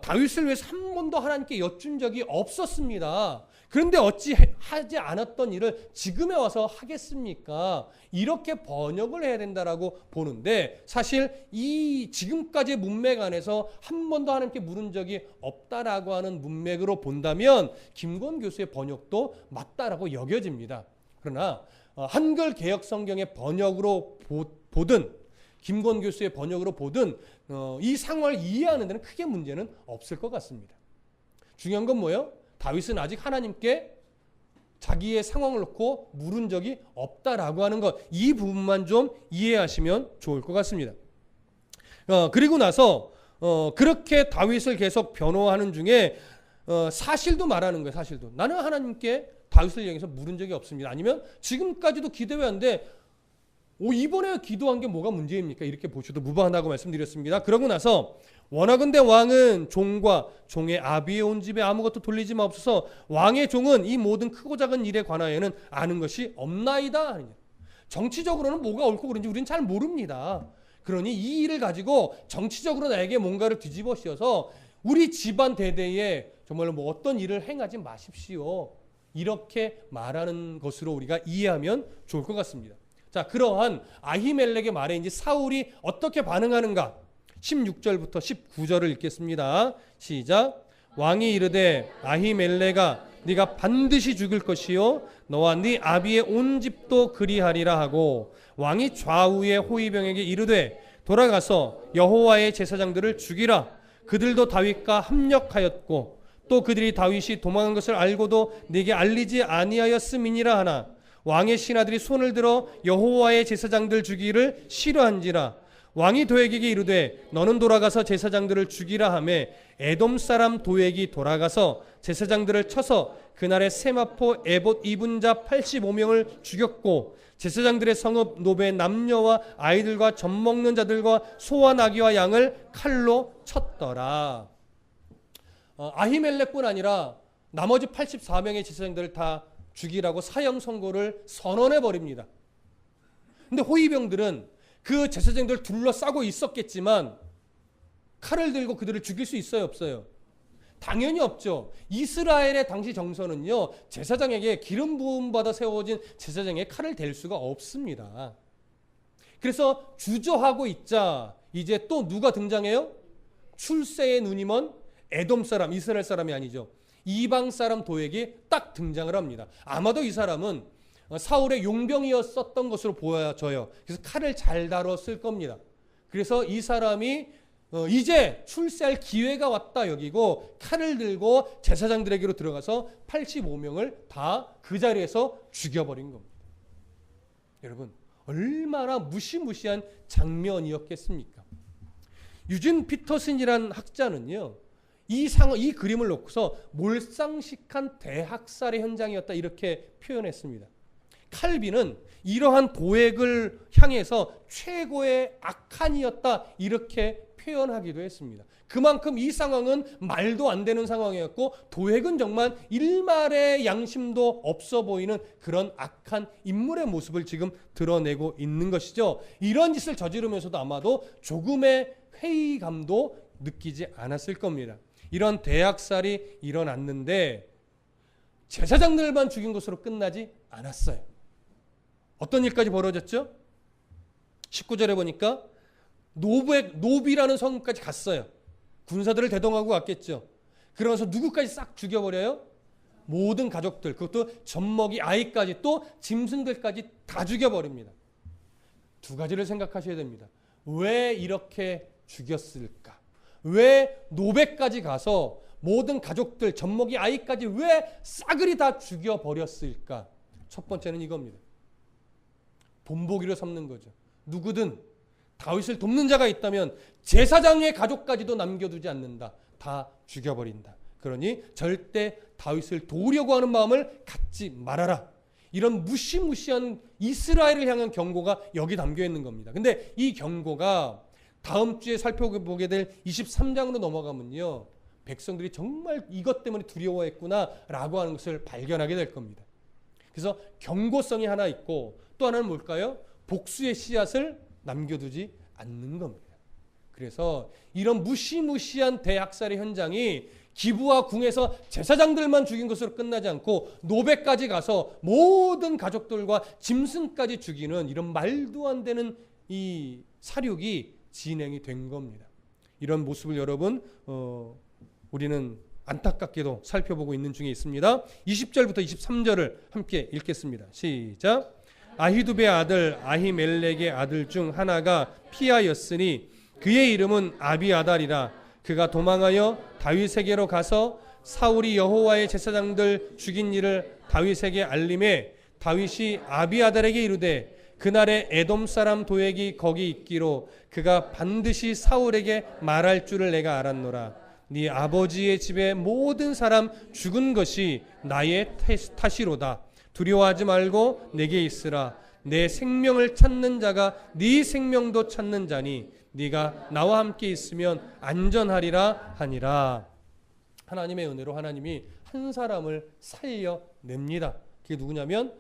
다윗을 위해서 한 번도 하나님께 여쭌 적이 없었습니다. 그런데 어찌 하지 않았던 일을 지금에 와서 하겠습니까? 이렇게 번역을 해야 된다라고 보는데 사실 이 지금까지의 문맥 안에서 한 번도 하나님께 물은 적이 없다라고 하는 문맥으로 본다면 김건 교수의 번역도 맞다라고 여겨집니다. 그러나 한글 개역 성경의 번역으로 보든 김건 교수의 번역으로 보든 이 상황을 이해하는 데는 크게 문제는 없을 것 같습니다. 중요한 건 뭐예요? 다윗은 아직 하나님께 자기의 상황을 놓고 물은 적이 없다라고 하는 것, 이 부분만 좀 이해하시면 좋을 것 같습니다. 그리고 나서 그렇게 다윗을 계속 변호하는 중에 사실도 말하는 거예요. 사실도 나는 하나님께 다윗을 향해서 물은 적이 없습니다. 아니면 지금까지도 기도해왔는데 이번에 기도한 게 뭐가 문제입니까? 이렇게 보셔도 무방하다고 말씀드렸습니다. 그러고 나서 원하건대 왕은 종과 종의 아비의 온 집에 아무것도 돌리지 마옵소서. 왕의 종은 이 모든 크고 작은 일에 관하여는 아는 것이 없나이다. 정치적으로는 뭐가 옳고 그른지 우리는 잘 모릅니다. 그러니 이 일을 가지고 정치적으로 나에게 뭔가를 뒤집어 씌워서 우리 집안 대대에 정말로 뭐 어떤 일을 행하지 마십시오. 이렇게 말하는 것으로 우리가 이해하면 좋을 것 같습니다. 자, 그러한 아히멜렉의 말에 이제 사울이 어떻게 반응하는가? 16절부터 19절을 읽겠습니다. 시작. 왕이 이르되 아히멜레가 네가 반드시 죽을 것이요 너와 네 아비의 온 집도 그리하리라 하고, 왕이 좌우의 호위병에게 이르되 돌아가서 여호와의 제사장들을 죽이라. 그들도 다윗과 합력하였고 또 그들이 다윗이 도망한 것을 알고도 네게 알리지 아니하였음이니라 하나, 왕의 신하들이 손을 들어 여호와의 제사장들 죽이기를 싫어한지라. 왕이 도액에게 이르되 너는 돌아가서 제사장들을 죽이라 하매, 에돔 사람 도액이 돌아가서 제사장들을 쳐서 그날에 세마포 에봇 입은 자 85명을 죽였고, 제사장들의 성읍 노베 남녀와 아이들과 젖 먹는 자들과 소와 나귀와 양을 칼로 쳤더라. 아히멜렉뿐 아니라 나머지 84명의 제사장들을 다 죽이라고 사형 선고를 선언해 버립니다. 근데 호위병들은 그 제사장들을 둘러싸고 있었겠지만 칼을 들고 그들을 죽일 수 있어요, 없어요? 당연히 없죠. 이스라엘의 당시 정서는요, 제사장에게 기름 부음 받아 세워진 제사장에 칼을 댈 수가 없습니다. 그래서 주저하고 있자 이제 또 누가 등장해요? 출세의 눈이 먼 에돔 사람, 이스라엘 사람이 아니죠. 이방 사람 도액이 딱 등장을 합니다. 아마도 이 사람은 사울의 용병이었었던 것으로 보여져요. 그래서 칼을 잘 다뤘을 겁니다. 그래서 이 사람이 이제 출세할 기회가 왔다 여기고 칼을 들고 제사장들에게로 들어가서 85명을 다 그 자리에서 죽여버린 겁니다. 여러분, 얼마나 무시무시한 장면이었겠습니까? 유진 피터슨이란 학자는요, 이 그림을 놓고서 몰상식한 대학살의 현장이었다 이렇게 표현했습니다. 칼빈은 이러한 도액을 향해서 최고의 악한이었다 이렇게 표현하기도 했습니다. 그만큼 이 상황은 말도 안 되는 상황이었고, 도액은 정말 일말의 양심도 없어 보이는 그런 악한 인물의 모습을 지금 드러내고 있는 것이죠. 이런 짓을 저지르면서도 아마도 조금의 회의감도 느끼지 않았을 겁니다. 이런 대학살이 일어났는데 제사장들만 죽인 것으로 끝나지 않았어요. 어떤 일까지 벌어졌죠? 19절에 보니까 노비라는 성까지 갔어요. 군사들을 대동하고 갔겠죠. 그러면서 누구까지 싹 죽여버려요? 모든 가족들, 그것도 젖먹이 아이까지 또 짐승들까지 다 죽여버립니다. 두 가지를 생각하셔야 됩니다. 왜 이렇게 죽였을까? 왜 노베까지 가서 모든 가족들, 젖먹이 아이까지 왜 싸그리 다 죽여버렸을까? 첫 번째는 이겁니다. 본보기를 삼는 거죠. 누구든 다윗을 돕는 자가 있다면 제사장의 가족까지도 남겨두지 않는다. 다 죽여버린다. 그러니 절대 다윗을 도우려고 하는 마음을 갖지 말아라. 이런 무시무시한 이스라엘을 향한 경고가 여기 담겨 있는 겁니다. 근데 이 경고가 다음 주에 살펴보게 될 23장으로 넘어가면요, 백성들이 정말 이것 때문에 두려워했구나라고 하는 것을 발견하게 될 겁니다. 그래서 경고성이 하나 있고 또 하나는 뭘까요? 복수의 씨앗을 남겨두지 않는 겁니다. 그래서 이런 무시무시한 대학살의 현장이 기브와 궁에서 제사장들만 죽인 것으로 끝나지 않고 노베까지 가서 모든 가족들과 짐승까지 죽이는 이런 말도 안 되는 이 사륙이 진행이 된 겁니다. 이런 모습을 여러분 우리는 안타깝게도 살펴보고 있는 중에 있습니다. 20절부터 23절을 함께 읽겠습니다. 시작. 아히두베의 아들 아히멜렉의 아들 중 하나가 피하였으니 그의 이름은 아비아달이라. 그가 도망하여 다윗에게로 가서 사울이 여호와의 제사장들 죽인 일을 다윗에게 알림해 다윗이 아비아달에게 이르되 그날에 에돔 사람 도액이 거기 있기로 그가 반드시 사울에게 말할 줄을 내가 알았노라. 네 아버지의 집의 모든 사람 죽은 것이 나의 탓이로다. 두려워하지 말고 내게 있으라. 내 생명을 찾는 자가 네 생명도 찾는 자니 네가 나와 함께 있으면 안전하리라 하니라. 하나님의 은혜로 하나님이 한 사람을 살려냅니다. 그게 누구냐면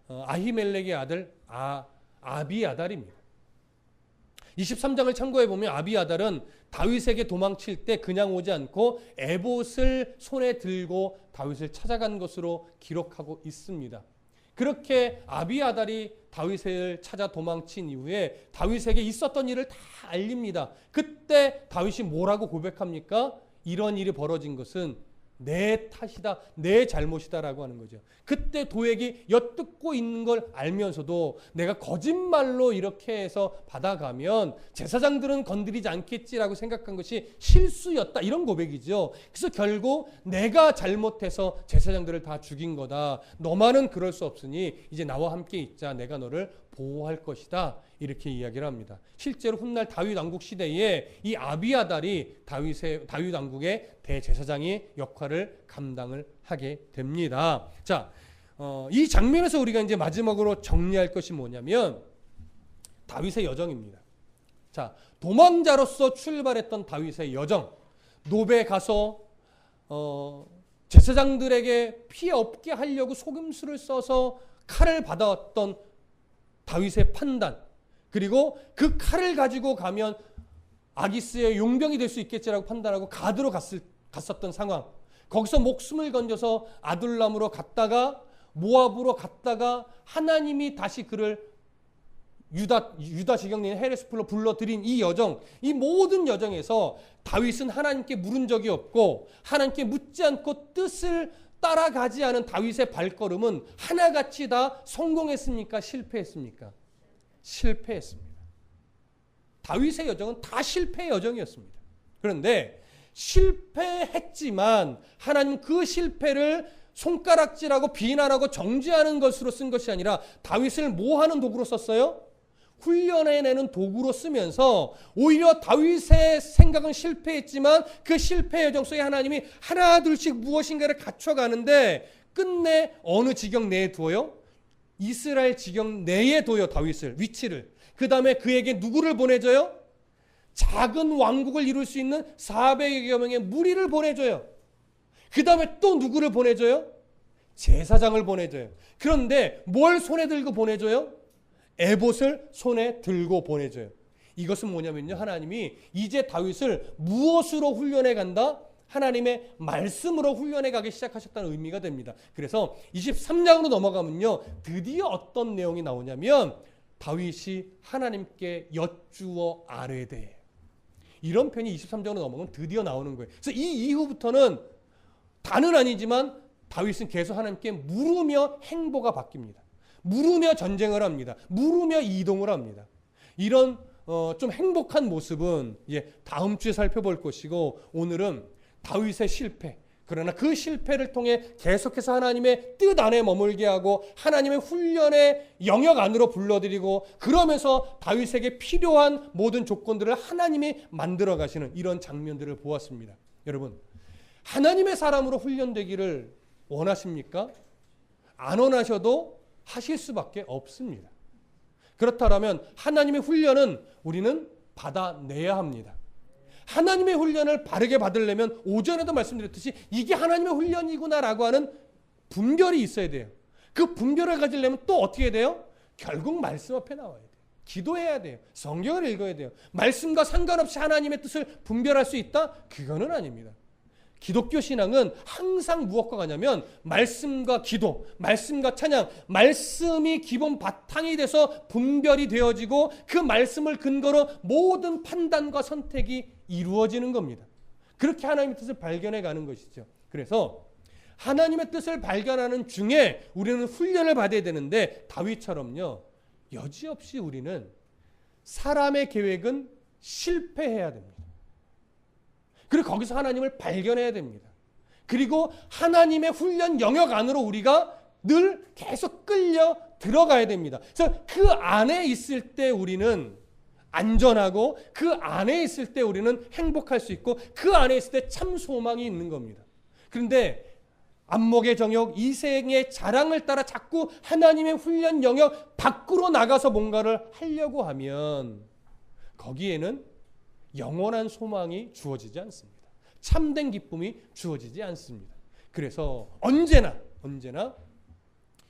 아히멜렉의 아들 아비아달입니다. 23장을 참고해 보면 아비아달은 다윗에게 도망칠 때 그냥 오지 않고 에봇을 손에 들고 다윗을 찾아간 것으로 기록하고 있습니다. 그렇게 아비아달이 다윗을 찾아 도망친 이후에 다윗에게 있었던 일을 다 알립니다. 그때 다윗이 뭐라고 고백합니까? 이런 일이 벌어진 것은 내 탓이다, 내 잘못이다라고 하는 거죠. 그때 도액이 엿듣고 있는 걸 알면서도 내가 거짓말로 이렇게 해서 받아가면 제사장들은 건드리지 않겠지라고 생각한 것이 실수였다, 이런 고백이죠. 그래서 결국 내가 잘못해서 제사장들을 다 죽인 거다. 너만은 그럴 수 없으니 이제 나와 함께 있자. 내가 너를 보호할 것이다. 이렇게 이야기를 합니다. 실제로 훗날 다윗 왕국 시대에 이 아비아달이 다윗 왕국의 대제사장의 역할을 감당을 하게 됩니다. 자, 이 장면에서 우리가 이제 마지막으로 정리할 것이 뭐냐면 다윗의 여정입니다. 자, 도망자로서 출발했던 다윗의 여정, 노베 가서 제사장들에게 피해 없게 하려고 속임수를 써서 칼을 받아왔던 다윗의 판단, 그리고 그 칼을 가지고 가면 아기스의 용병이 될 수 있겠지라고 판단하고 가드로 갔었던 상황, 거기서 목숨을 건져서 아둘람으로 갔다가 모압으로 갔다가 하나님이 다시 그를 유다 지경린 헤레스풀로 불러들인 이 여정, 이 모든 여정에서 다윗은 하나님께 물은 적이 없고 하나님께 묻지 않고 뜻을 따라가지 않은 다윗의 발걸음은 하나같이 다 성공했습니까? 실패했습니까? 실패했습니다. 다윗의 여정은 다 실패의 여정이었습니다. 그런데 실패했지만 하나님 그 실패를 손가락질하고 비난하고 정죄하는 것으로 쓴 것이 아니라 다윗을 뭐 하는 도구로 썼어요? 훈련해내는 도구로 쓰면서 오히려 다윗의 생각은 실패했지만 그 실패 여정 속에 하나님이 하나 둘씩 무엇인가를 갖춰가는데 끝내 어느 지경 내에 두어요? 이스라엘 지경 내에 둬요. 다윗을, 위치를. 그 다음에 그에게 누구를 보내줘요? 작은 왕국을 이룰 수 있는 400여 명의 무리를 보내줘요. 그 다음에 또 누구를 보내줘요? 제사장을 보내줘요. 그런데 뭘 손에 들고 보내줘요? 에봇을 손에 들고 보내줘요. 이것은 뭐냐면요, 하나님이 이제 다윗을 무엇으로 훈련해 간다? 하나님의 말씀으로 훈련해 가기 시작하셨다는 의미가 됩니다. 그래서 23장으로 넘어가면요, 드디어 어떤 내용이 나오냐면 다윗이 하나님께 여쭈어 아뢰되, 이런 편이 23장으로 넘어가면 드디어 나오는 거예요. 그래서 이 이후부터는 다는 아니지만 다윗은 계속 하나님께 물으며 행보가 바뀝니다. 물으며 전쟁을 합니다. 물으며 이동을 합니다. 이런 좀 행복한 모습은 이제 다음 주에 살펴볼 것이고, 오늘은 다윗의 실패, 그러나 그 실패를 통해 계속해서 하나님의 뜻 안에 머물게 하고 하나님의 훈련의 영역 안으로 불러들이고, 그러면서 다윗에게 필요한 모든 조건들을 하나님이 만들어 가시는 이런 장면들을 보았습니다. 여러분, 하나님의 사람으로 훈련되기를 원하십니까? 안 원하셔도 하실 수밖에 없습니다. 그렇다면 하나님의 훈련은 우리는 받아내야 합니다. 하나님의 훈련을 바르게 받으려면 오전에도 말씀드렸듯이 이게 하나님의 훈련이구나라고 하는 분별이 있어야 돼요. 그 분별을 가지려면 또 어떻게 해야 돼요? 결국 말씀 앞에 나와야 돼요. 기도해야 돼요. 성경을 읽어야 돼요. 말씀과 상관없이 하나님의 뜻을 분별할 수 있다? 그거는 아닙니다. 기독교 신앙은 항상 무엇과 가냐면 말씀과 기도, 말씀과 찬양, 말씀이 기본 바탕이 돼서 분별이 되어지고 그 말씀을 근거로 모든 판단과 선택이 이루어지는 겁니다. 그렇게 하나님의 뜻을 발견해 가는 것이죠. 그래서 하나님의 뜻을 발견하는 중에 우리는 훈련을 받아야 되는데, 다윗처럼요, 여지없이 우리는 사람의 계획은 실패해야 됩니다. 그리고 거기서 하나님을 발견해야 됩니다. 그리고 하나님의 훈련 영역 안으로 우리가 늘 계속 끌려 들어가야 됩니다. 그래서 그 안에 있을 때 우리는 안전하고, 그 안에 있을 때 우리는 행복할 수 있고, 그 안에 있을 때 참 소망이 있는 겁니다. 그런데 안목의 정욕, 이생의 자랑을 따라 자꾸 하나님의 훈련 영역 밖으로 나가서 뭔가를 하려고 하면 거기에는 영원한 소망이 주어지지 않습니다. 참된 기쁨이 주어지지 않습니다. 그래서 언제나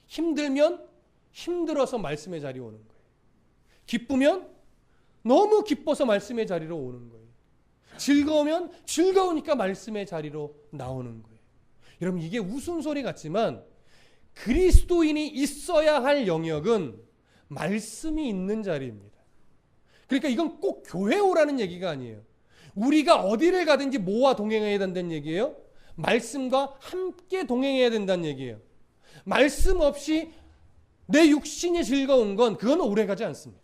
힘들면 힘들어서 말씀의 자리에 오는 거예요. 기쁘면 너무 기뻐서 말씀의 자리로 오는 거예요. 즐거우면 즐거우니까 말씀의 자리로 나오는 거예요. 여러분, 이게 웃음소리 같지만 그리스도인이 있어야 할 영역은 말씀이 있는 자리입니다. 그러니까 이건 꼭 교회 오라는 얘기가 아니에요. 우리가 어디를 가든지 뭐와 동행해야 된다는 얘기예요? 말씀과 함께 동행해야 된다는 얘기예요. 말씀 없이 내 육신이 즐거운 건 그건 오래가지 않습니다.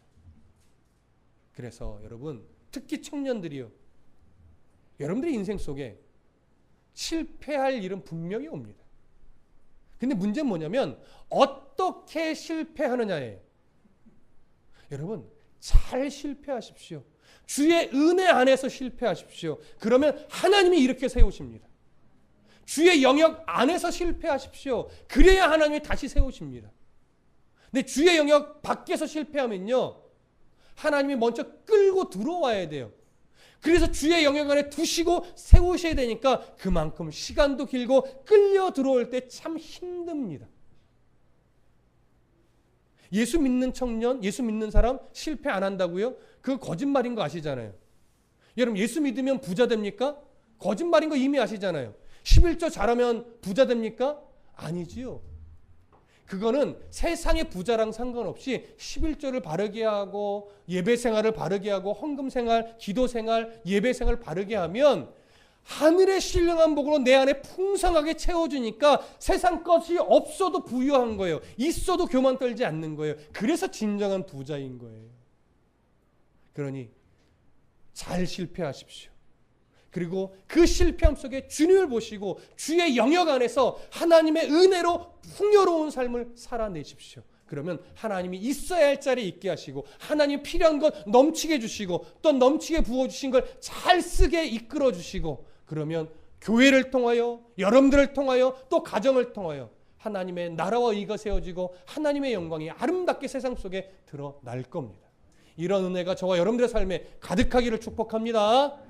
그래서 여러분, 특히 청년들이요, 여러분들의 인생 속에 실패할 일은 분명히 옵니다. 근데 문제는 뭐냐면 어떻게 실패하느냐예요. 여러분, 잘 실패하십시오. 주의 은혜 안에서 실패하십시오. 그러면 하나님이 이렇게 세우십니다. 주의 영역 안에서 실패하십시오. 그래야 하나님이 다시 세우십니다. 근데 주의 영역 밖에서 실패하면요, 하나님이 먼저 끌고 들어와야 돼요. 그래서 주의 영역 안에 두시고 세우셔야 되니까 그만큼 시간도 길고 끌려 들어올 때 참 힘듭니다. 예수 믿는 청년, 예수 믿는 사람 실패 안 한다고요? 그거 거짓말인 거 아시잖아요. 여러분, 예수 믿으면 부자 됩니까? 거짓말인 거 이미 아시잖아요. 11조 잘하면 부자 됩니까? 아니지요. 그거는 세상의 부자랑 상관없이 11조를 바르게 하고 예배 생활을 바르게 하고 헌금 생활, 기도 생활, 예배 생활을 바르게 하면 하늘의 신령한 복으로 내 안에 풍성하게 채워주니까 세상 것이 없어도 부유한 거예요. 있어도 교만 떨지 않는 거예요. 그래서 진정한 부자인 거예요. 그러니 잘 실패하십시오. 그리고 그 실패함 속에 주님을 보시고 주의 영역 안에서 하나님의 은혜로 풍요로운 삶을 살아내십시오. 그러면 하나님이 있어야 할 자리에 있게 하시고 하나님이 필요한 것 넘치게 주시고 또 넘치게 부어주신 걸 잘 쓰게 이끌어 주시고, 그러면 교회를 통하여 여러분들을 통하여 또 가정을 통하여 하나님의 나라와 의가 세워지고 하나님의 영광이 아름답게 세상 속에 드러날 겁니다. 이런 은혜가 저와 여러분들의 삶에 가득하기를 축복합니다.